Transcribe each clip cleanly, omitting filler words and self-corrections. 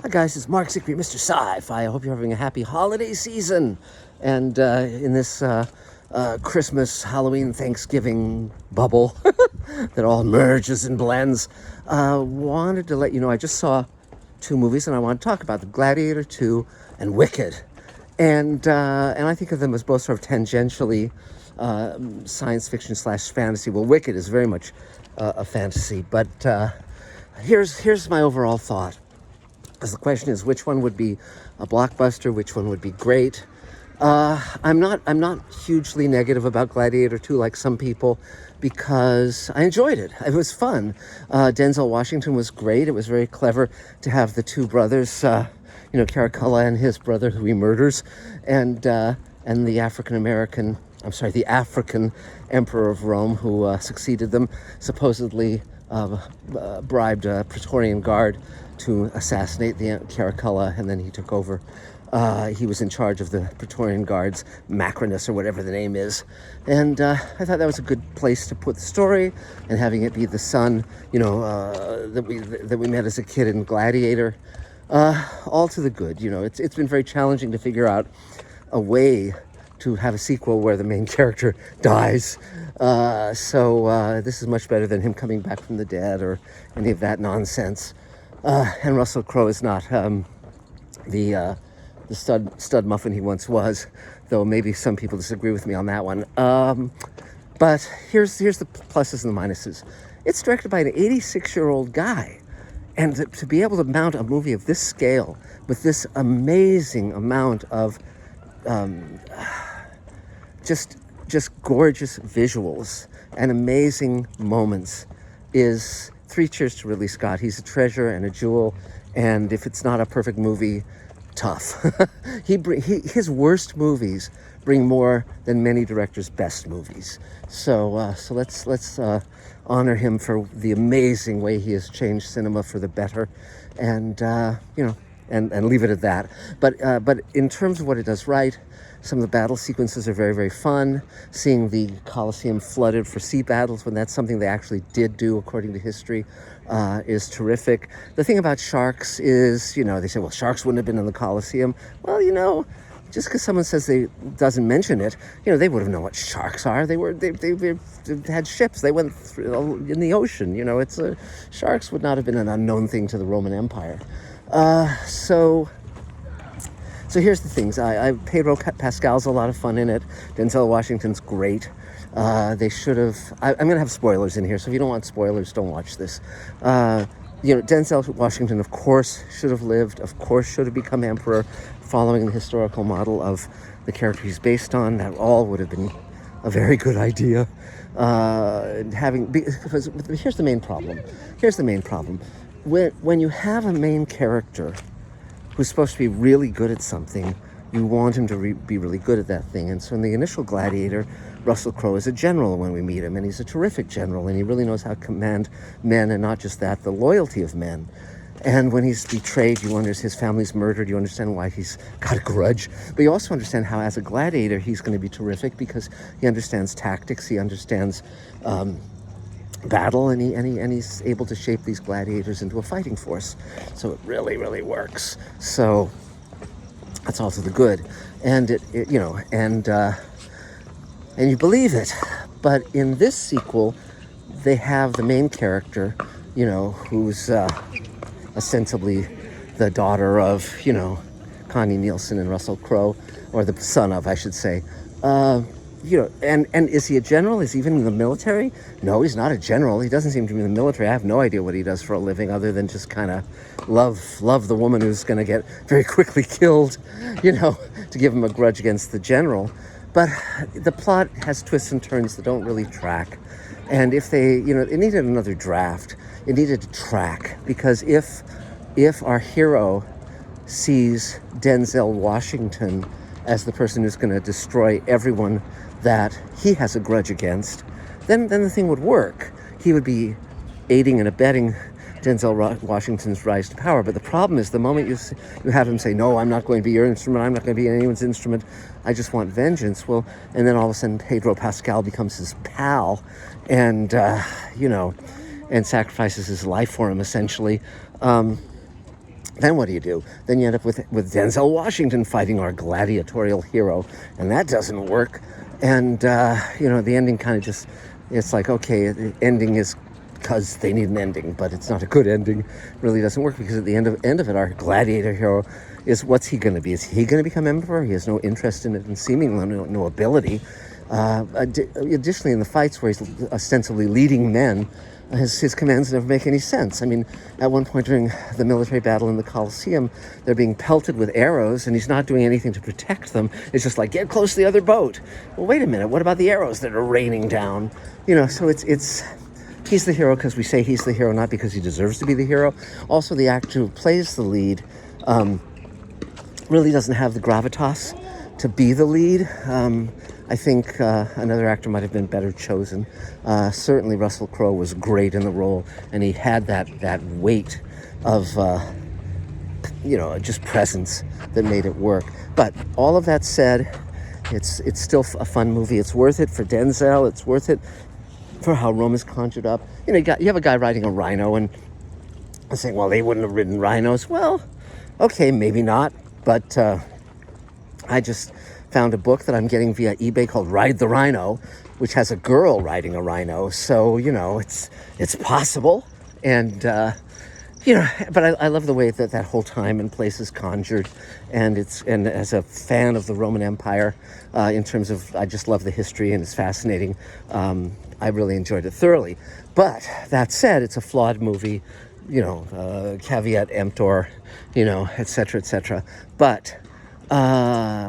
Hi guys, it's Mark Zickery, Mr. Sci-Fi. I hope you're having a happy holiday season. And in this Christmas, Halloween, Thanksgiving bubble that all merges and blends, wanted to let you know I just saw two movies and I want to talk about the Gladiator 2 and Wicked. And I think of them as both sort of tangentially science fiction / fantasy. Well, Wicked is very much a fantasy, but here's my overall thought. Because the question is, which one would be a blockbuster? Which one would be great? I'm not hugely negative about Gladiator 2 like some people, because I enjoyed it. It was fun. Denzel Washington was great. It was very clever to have the two brothers, Caracalla and his brother who he murders, and the the African emperor of Rome who succeeded them, supposedly bribed a Praetorian guard to assassinate the Caracalla, and then he took over. He was in charge of the Praetorian Guards, Macrinus or whatever the name is, and I thought that was a good place to put the story, and having it be the son, that we met as a kid in Gladiator, all to the good. It's been very challenging to figure out a way to have a sequel where the main character dies. So this is much better than him coming back from the dead or any of that nonsense. And Russell Crowe is not the stud muffin he once was, though maybe some people disagree with me on that one. But here's the pluses and the minuses. It's directed by an 86-year-old guy. And to be able to mount a movie of this scale with this amazing amount of just gorgeous visuals and amazing moments is three cheers to Ridley Scott. He's a treasure and a jewel, and if it's not a perfect movie, tough. His worst movies bring more than many directors' best movies. So let's honor him for the amazing way he has changed cinema for the better, and leave it at that. But in terms of what it does right, some of the battle sequences are very, very fun. Seeing the Colosseum flooded for sea battles, when that's something they actually did do according to history, is terrific. The thing about sharks is, they say, well, sharks wouldn't have been in the Colosseum. Well, just because someone says doesn't mention it, they would have known what sharks are. They had ships. They went in the ocean. Sharks would not have been an unknown thing to the Roman Empire. So here's the things. Pedro Pascal's a lot of fun in it. Denzel Washington's great. They should have... I'm going to have spoilers in here, so if you don't want spoilers, don't watch this. Denzel Washington, of course, should have lived. Of course, should have become emperor, following the historical model of the character he's based on. That all would have been a very good idea. Because here's the main problem. When you have a main character who's supposed to be really good at something, you want him to be really good at that thing. And so in the initial Gladiator, Russell Crowe is a general when we meet him, and he's a terrific general, and he really knows how to command men, and not just that, the loyalty of men. And when he's betrayed, you understand his family's murdered, you understand why he's got a grudge, but you also understand how as a gladiator he's going to be terrific, because he understands tactics, he understands battle, and he's able to shape these gladiators into a fighting force. So it really, really works. So that's all to the good, and and you believe it. But in this sequel, they have the main character, who's ostensibly the daughter of Connie Nielsen and Russell Crowe, or the son of, I should say. And is he a general? Is he even in the military? No, he's not a general. He doesn't seem to be in the military. I have no idea what he does for a living, other than just kind of love the woman who's going to get very quickly killed, to give him a grudge against the general. But the plot has twists and turns that don't really track. And if they, it needed another draft. It needed to track, because if our hero sees Denzel Washington as the person who's going to destroy everyone that he has a grudge against, then the thing would work. He would be aiding and abetting Denzel Washington's rise to power. But the problem is, the moment you have him say, no, I'm not going to be your instrument, I'm not going to be anyone's instrument, I just want vengeance, well, and then all of a sudden Pedro Pascal becomes his pal, and and sacrifices his life for him, essentially, Then what do? Then you end up with Denzel Washington fighting our gladiatorial hero, and that doesn't work. And, the ending kind of just, it's like, okay, the ending is because they need an ending, but it's not a good ending. It really doesn't work, because at the end of it, our gladiator hero is, what's he going to be? Is he going to become emperor? He has no interest in it, and seemingly no ability. Additionally, in the fights where he's ostensibly leading men, his commands never make any sense. I mean, at one point during the military battle in the Colosseum, they're being pelted with arrows, and he's not doing anything to protect them. It's just like, get close to the other boat. Well, wait a minute, what about the arrows that are raining down? So it's he's the hero because we say he's the hero, not because he deserves to be the hero. Also, the actor who plays the lead really doesn't have the gravitas to be the lead. I think another actor might have been better chosen. Certainly Russell Crowe was great in the role, and he had that weight of, just presence that made it work. But all of that said, it's still a fun movie. It's worth it for Denzel. It's worth it for how Rome is conjured up. You have a guy riding a rhino and saying, well, they wouldn't have ridden rhinos. Well, okay, maybe not. But I just found a book that I'm getting via eBay called Ride the Rhino, which has a girl riding a rhino. So, it's possible. And, but I love the way that whole time and place is conjured. And as a fan of the Roman Empire, in terms of, I just love the history, and it's fascinating. I really enjoyed it thoroughly. But that said, it's a flawed movie, caveat emptor, et cetera, et cetera. But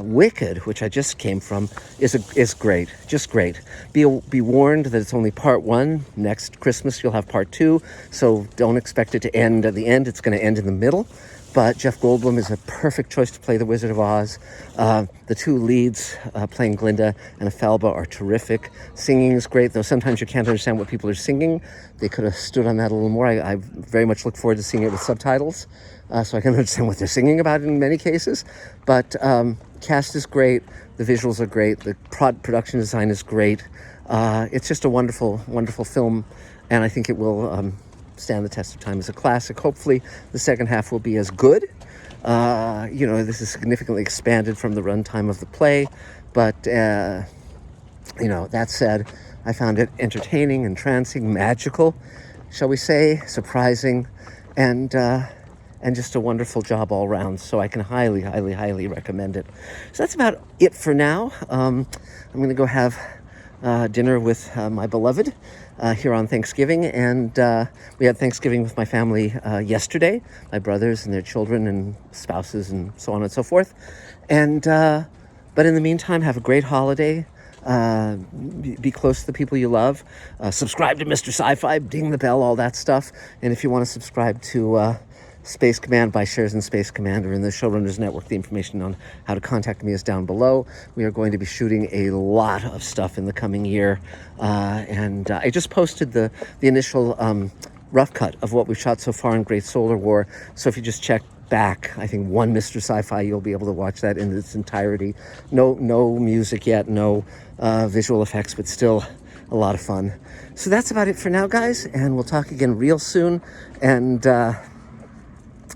Wicked, which I just came from, is great, just great. Be warned that it's only part one. Next Christmas you'll have part two, so don't expect it to end at the end. It's going to end in the middle. But Jeff Goldblum is a perfect choice to play the Wizard of Oz. The two leads, playing Glinda and Ephelba, are terrific. Singing is great, though sometimes you can't understand what people are singing. They could have stood on that a little more. I very much look forward to seeing it with subtitles, so I can understand what they're singing about in many cases. But cast is great. The visuals are great. The production design is great. It's just a wonderful, wonderful film, and I think it will stand the test of time as a classic. Hopefully the second half will be as good. This is significantly expanded from the runtime of the play, but that said, I found it entertaining, entrancing, magical, shall we say, surprising, and just a wonderful job all around. So I can highly, highly, highly recommend it. So that's about it for now. I'm going to go have dinner with my beloved here on Thanksgiving, and we had Thanksgiving with my family yesterday, my brothers and their children and spouses and so on and so forth. And but in the meantime, have a great holiday. Be close to the people you love. Subscribe to Mr. Sci-Fi, ding the bell, all that stuff. And if you want to subscribe to Space Command by Shares in Space Command or in the Showrunners Network, the information on how to contact me is down below. We are going to be shooting a lot of stuff in the coming year, and I just posted the initial rough cut of what we've shot so far in Great Solar War. So if you just check back, I think one Mr. Sci-Fi, you'll be able to watch that in its entirety. No music yet, no visual effects, but still a lot of fun. So that's about it for now, guys, and we'll talk again real soon. And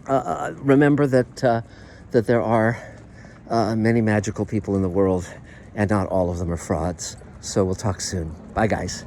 remember that there are many magical people in the world, and not all of them are frauds. So we'll talk soon. Bye, guys.